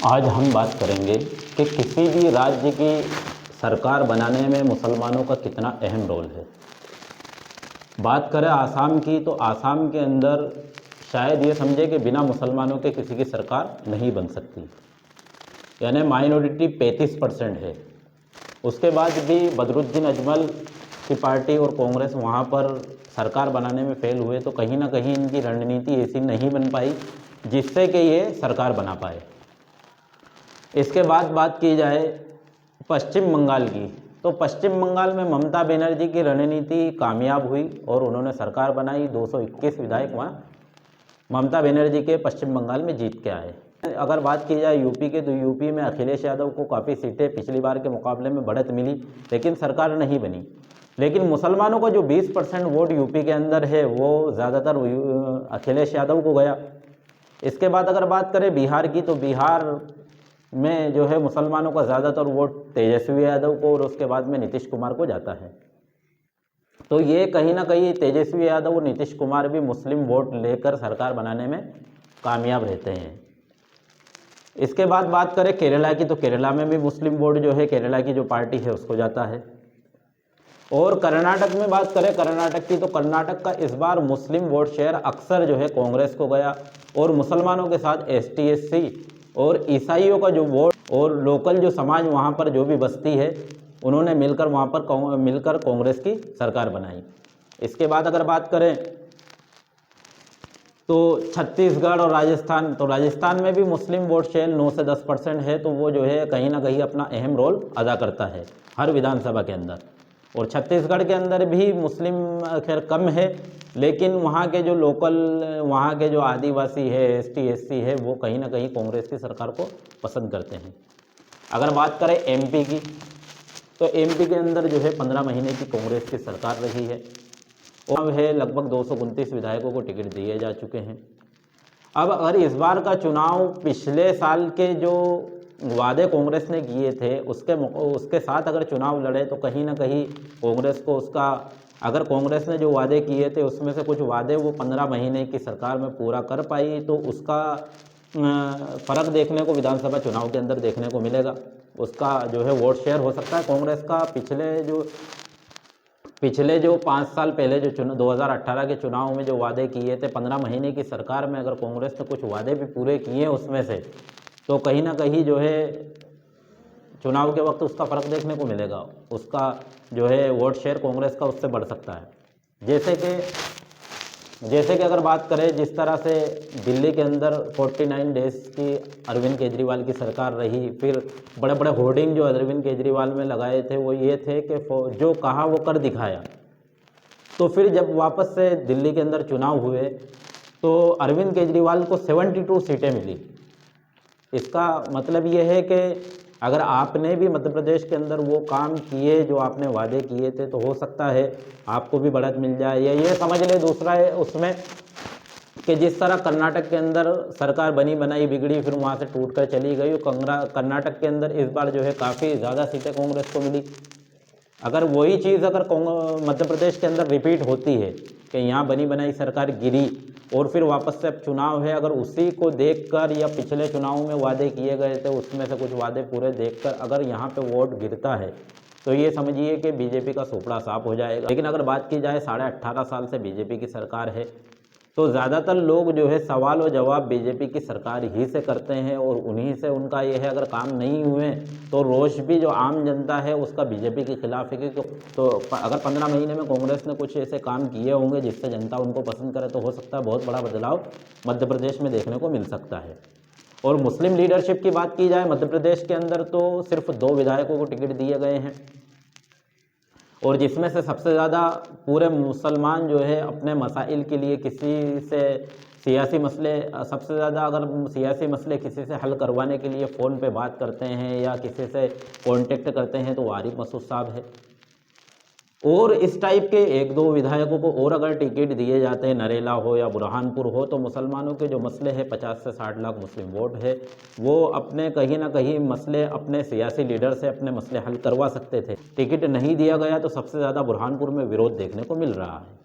आज हम बात करेंगे कि किसी भी राज्य की सरकार बनाने में मुसलमानों का कितना अहम रोल है। बात करें आसाम की, तो आसाम के अंदर शायद ये समझे कि बिना मुसलमानों के किसी की सरकार नहीं बन सकती, यानी माइनॉरिटी 35% है। उसके बाद भी बदरुद्दीन अजमल की पार्टी और कांग्रेस वहाँ पर सरकार बनाने में फेल हुए, तो कहीं ना कहीं इनकी रणनीति ऐसी नहीं बन पाई जिससे कि ये सरकार बना पाए। इसके बाद बात की जाए पश्चिम बंगाल की, तो पश्चिम बंगाल में ममता बनर्जी की रणनीति कामयाब हुई और उन्होंने सरकार बनाई। 221 विधायक वहाँ ममता बनर्जी के पश्चिम बंगाल में जीत के आए। अगर बात की जाए यूपी के, तो यूपी में अखिलेश यादव को काफ़ी सीटें पिछली बार के मुकाबले में बढ़त मिली, लेकिन सरकार नहीं बनी। लेकिन मुसलमानों का जो 20% वोट यूपी के अंदर है वो ज़्यादातर अखिलेश यादव को गया। इसके बाद अगर बात करें बिहार की, तो बिहार में जो है मुसलमानों का ज़्यादातर वोट तेजस्वी यादव को और उसके बाद में नीतीश कुमार को जाता है। तो ये कहीं ना कहीं तेजस्वी यादव और नीतीश कुमार भी मुस्लिम वोट लेकर सरकार बनाने में कामयाब रहते हैं। इसके बाद बात करें केरला की, तो केरला में भी मुस्लिम वोट जो है केरला की जो पार्टी है उसको जाता है। और कर्नाटक में बात करें कर्नाटक की, तो कर्नाटक का इस बार मुस्लिम वोट शेयर अक्सर जो है कांग्रेस को गया और मुसलमानों के साथ ST SC और ईसाइयों का जो वोट और लोकल जो समाज वहाँ पर जो भी बस्ती है उन्होंने मिलकर वहाँ पर मिलकर कांग्रेस की सरकार बनाई। इसके बाद अगर बात करें तो छत्तीसगढ़ और राजस्थान, तो राजस्थान में भी मुस्लिम वोट शेयर 9 से 10% है, तो वो जो है कहीं ना कहीं अपना अहम रोल अदा करता है हर विधानसभा के अंदर। और छत्तीसगढ़ के अंदर भी मुस्लिम खैर कम है, लेकिन वहाँ के जो लोकल वहाँ के जो आदिवासी है ST SC है वो कहीं ना कहीं कांग्रेस की सरकार को पसंद करते हैं। अगर बात करें MP की, तो MP के अंदर जो है 15 महीने की कांग्रेस की सरकार रही है और है लगभग 229 विधायकों को टिकट दिए जा चुके हैं। अब अगर इस बार का चुनाव पिछले साल के जो वादे कांग्रेस ने किए थे उसके साथ अगर चुनाव लड़े, तो कहीं ना कहीं कांग्रेस को उसका, अगर कांग्रेस ने जो वादे किए थे उसमें से कुछ वादे वो 15 महीने की सरकार में पूरा कर पाई, तो उसका फ़र्क देखने को विधानसभा चुनाव के अंदर देखने को मिलेगा। उसका जो है वोट शेयर हो सकता है कांग्रेस का पिछले जो 5 साल पहले जो 2018 के चुनाव में जो वादे किए थे 15 महीने की सरकार में, अगर कांग्रेस ने कुछ वादे भी पूरे किए उसमें से, तो कहीं ना कहीं जो है चुनाव के वक्त उसका फ़र्क देखने को मिलेगा। उसका जो है वोट शेयर कांग्रेस का उससे बढ़ सकता है। जैसे कि अगर बात करें जिस तरह से दिल्ली के अंदर 49 डेज की अरविंद केजरीवाल की सरकार रही, फिर बड़े बड़े होर्डिंग जो अरविंद केजरीवाल में लगाए थे वो ये थे कि जो कहा वो कर दिखाया। तो फिर जब वापस से दिल्ली के अंदर चुनाव हुए तो अरविंद केजरीवाल को 72 सीटें मिली। इसका मतलब ये है कि अगर आपने भी मध्य प्रदेश के अंदर वो काम किए जो आपने वादे किए थे, तो हो सकता है आपको भी बढ़त मिल जाए। या ये समझ ले दूसरा है उसमें कि जिस तरह कर्नाटक के अंदर सरकार बनी बनाई बिगड़ी, फिर वहाँ से टूट कर चली गई। कर्नाटक के अंदर इस बार जो है काफ़ी ज़्यादा सीटें कांग्रेस को मिली। अगर वही चीज़ अगर मध्य प्रदेश के अंदर रिपीट होती है कि यहाँ बनी बनाई सरकार गिरी और फिर वापस से अब चुनाव है, अगर उसी को देखकर या पिछले चुनाव में वादे किए गए थे उसमें से कुछ वादे पूरे देखकर अगर यहाँ पे वोट गिरता है, तो ये समझिए कि बीजेपी का सोपड़ा साफ हो जाएगा। लेकिन अगर बात की जाए 18.5 साल से बीजेपी की सरकार है, तो ज़्यादातर लोग जो है सवाल और जवाब बीजेपी की सरकार ही से करते हैं और उन्हीं से उनका ये है, अगर काम नहीं हुए तो रोष भी जो आम जनता है उसका बीजेपी के खिलाफ है। तो अगर 15 महीने में कांग्रेस ने कुछ ऐसे काम किए होंगे जिससे जनता उनको पसंद करे, तो हो सकता है बहुत बड़ा बदलाव मध्य प्रदेश में देखने को मिल सकता है। और मुस्लिम लीडरशिप की बात की जाए मध्य प्रदेश के अंदर, तो सिर्फ 2 विधायकों को टिकट दिए गए हैं और जिसमें से सबसे ज़्यादा पूरे मुसलमान जो है अपने मसाइल के लिए किसी से सियासी मसले, सबसे ज़्यादा अगर सियासी मसले किसी से हल करवाने के लिए फ़ोन पे बात करते हैं या किसी से कांटेक्ट करते हैं, तो वो आरिफ मसूद साहब है। और इस टाइप के 1-2 विधायकों को और अगर टिकट दिए जाते हैं, नरेला हो या बुरहानपुर हो, तो मुसलमानों के जो मसले हैं 50 से 60 लाख मुस्लिम वोट है, वो अपने कहीं ना कहीं मसले अपने सियासी लीडर से अपने मसले हल करवा सकते थे। टिकट नहीं दिया गया तो सबसे ज़्यादा बुरहानपुर में विरोध देखने को मिल रहा है।